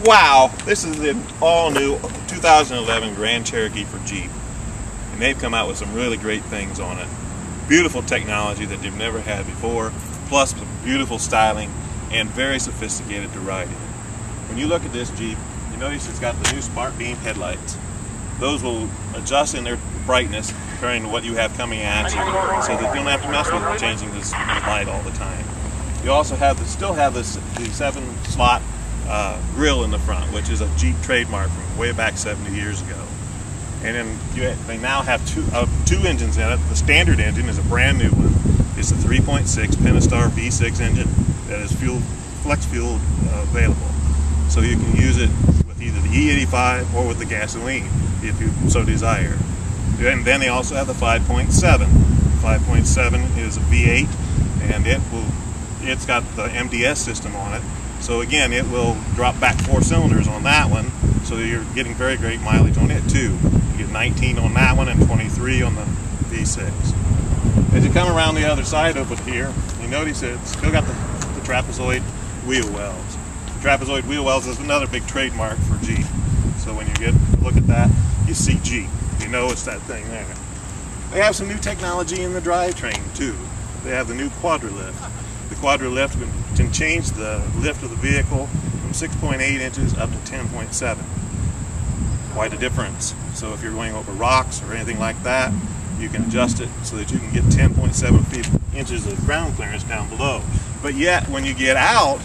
Wow, this is an all-new 2011 Grand Cherokee for Jeep. And they've come out with some really great things on it. Beautiful technology that they've never had before, plus some beautiful styling and very sophisticated to ride in. When you look at this Jeep, you notice it's got the new smart beam headlights. Those will adjust in their brightness according to what you have coming at you, so that you don't have to mess with changing this light all the time. You also have still have the 7-slot grill in the front, which is a Jeep trademark from way back 70 years ago. And then they now have two engines in it. The standard engine is a brand new one. It's a 3.6 Pentastar V6 engine that is flex fuel available. So you can use it with either the E85 or with the gasoline if you so desire. And then they also have the 5.7. 5.7 is a V8, and it's got the MDS system on it. So again, it will drop back 4 cylinders on that one, so you're getting very great mileage on it too. You get 19 on that one and 23 on the V6. As you come around the other side of it here, you notice it's still got the trapezoid wheel wells. The trapezoid wheel wells is another big trademark for Jeep. So when you get a look at that, you see Jeep. You know it's that thing there. They have some new technology in the drivetrain too. They have the new Quadralift. The Quadralift can change the lift of the vehicle from 6.8 inches up to 10.7. Quite a difference. So if you're going over rocks or anything like that, you can adjust it so that you can get 10.7 inches of ground clearance down below. But yet, when you get out,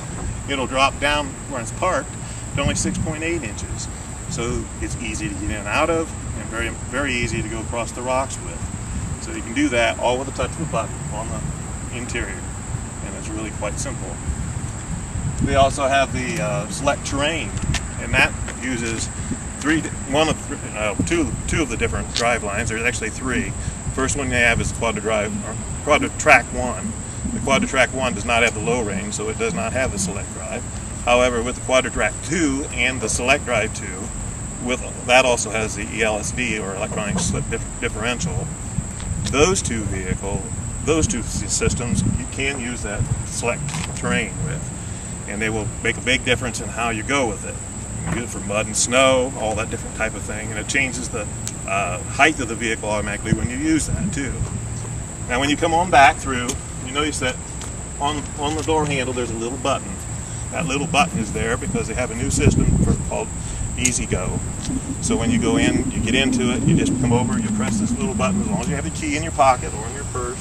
it'll drop down where it's parked to only 6.8 inches. So it's easy to get in and out of, and very, very easy to go across the rocks with. So you can do that all with a touch of a button on the interior. And it's really quite simple. They also have the select terrain, and that uses two of the different drive lines. There's actually 3. First one they have is Quadra-Track 1. The Quadra-Track 1 does not have the low range, so it does not have the select drive. However, with the Quadra-Track 2 and the select drive 2, that also has the ELSD, or electronic slip differential. Those two systems, you can use that select terrain with, and they will make a big difference in how you go with it. You can use it for mud and snow, all that different type of thing, and it changes the height of the vehicle automatically when you use that too. Now when you come on back through, you notice that on the door handle there's a little button. That little button is there because they have a new system called Easy Go. So when you go in, you get into it, you just come over, you press this little button. As long as you have the key in your pocket or in your purse,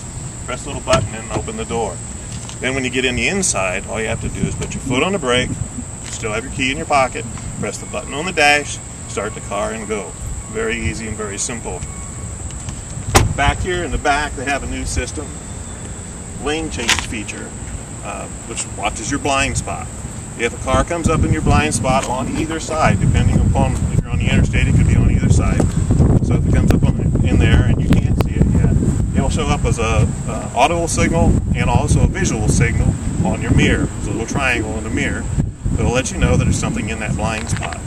press the little button and open the door. Then when you get in the inside, all you have to do is put your foot on the brake, still have your key in your pocket, press the button on the dash, start the car and go. Very easy and very simple. Back here in the back, they have a new system, lane change feature, which watches your blind spot. If a car comes up in your blind spot on either side, depending upon if you're on the interstate, it could be on either side. So if it comes up in there and you can't see it yet, it'll show up as a audible signal and also a visual signal on your mirror. There's a little triangle in the mirror that'll let you know that there's something in that blind spot.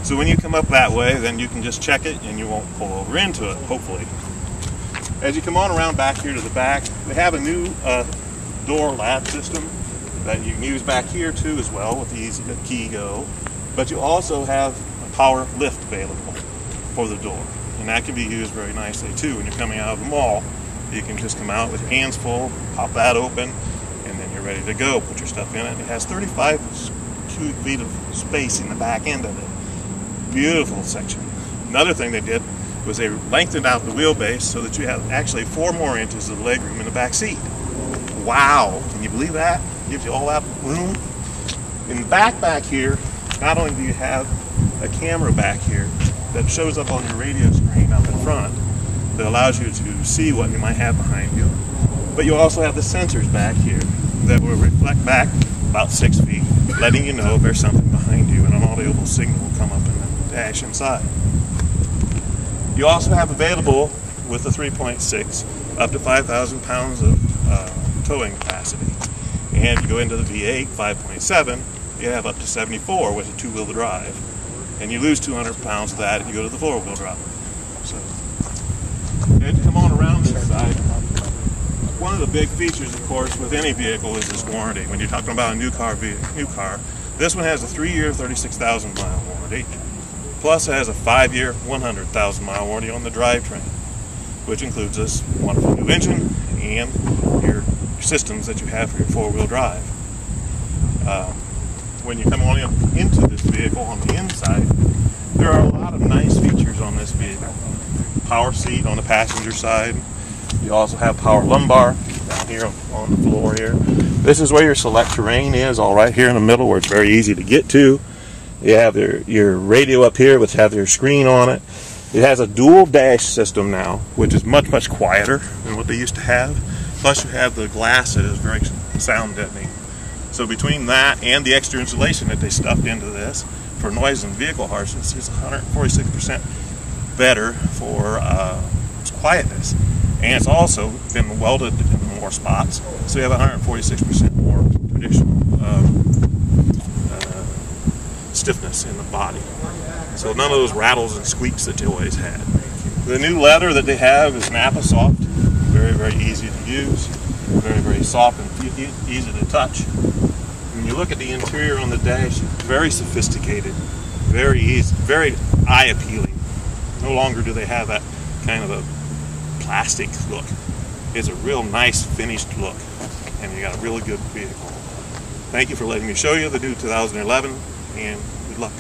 So when you come up that way, then you can just check it and you won't pull over into it, hopefully. As you come on around back here to the back, they have a new door latch system that you can use back here too as well with the Easy Key Go. But you also have a power lift available for the door. And that can be used very nicely too when you're coming out of the mall. You can just come out with your hands full, pop that open, and then you're ready to go. Put your stuff in it. It has 35 cubic feet of space in the back end of it. Beautiful section. Another thing they did was they lengthened out the wheelbase so that you have actually 4 more inches of legroom in the back seat. Wow, can you believe that? Gives you all that room. In the back here, not only do you have a camera back here that shows up on your radio screen up in front that allows you to see what you might have behind you, but you also have the sensors back here that will reflect back about 6 feet, letting you know if there's something behind you, and an audible signal will come up in the dash inside. You also have available with the 3.6 up to 5,000 pounds of towing capacity. And you go into the V8 5.7, you have up to 74 with a 2-wheel drive. And you lose 200 pounds of that if you go to the 4-wheel drive. So, and come on around this side. One of the big features, of course, with any vehicle is this warranty. When you're talking about a new car, This one has a 3-year, 36,000 mile warranty. Plus it has a 5-year, 100,000 mile warranty on the drivetrain, which includes this wonderful new engine and your systems that you have for your 4-wheel drive. When you come on into this vehicle on the inside, there are a lot of nice features on this vehicle. Power seat on the passenger side. You also have power lumbar down here on the floor here. This is where your select terrain is, all right here in the middle, where it's very easy to get to. You have your radio up here, which has your screen on it. It has a dual dash system now, which is much, much quieter than what they used to have. Plus you have the glass that is very sound deadening. So between that and the extra insulation that they stuffed into this for noise and vehicle harshness, it's 146% better for quietness. And it's also been welded in more spots, so you have 146% more traditional stiffness in the body. So none of those rattles and squeaks that you always had. The new leather that they have is Napa Soft. Very, very easy to use. Very, very soft and easy to touch. When you look at the interior on the dash, very sophisticated, very easy, very eye appealing. No longer do they have that kind of a plastic look. It's a real nice finished look, and you got a really good vehicle. Thank you for letting me show you the new 2011, and good luck.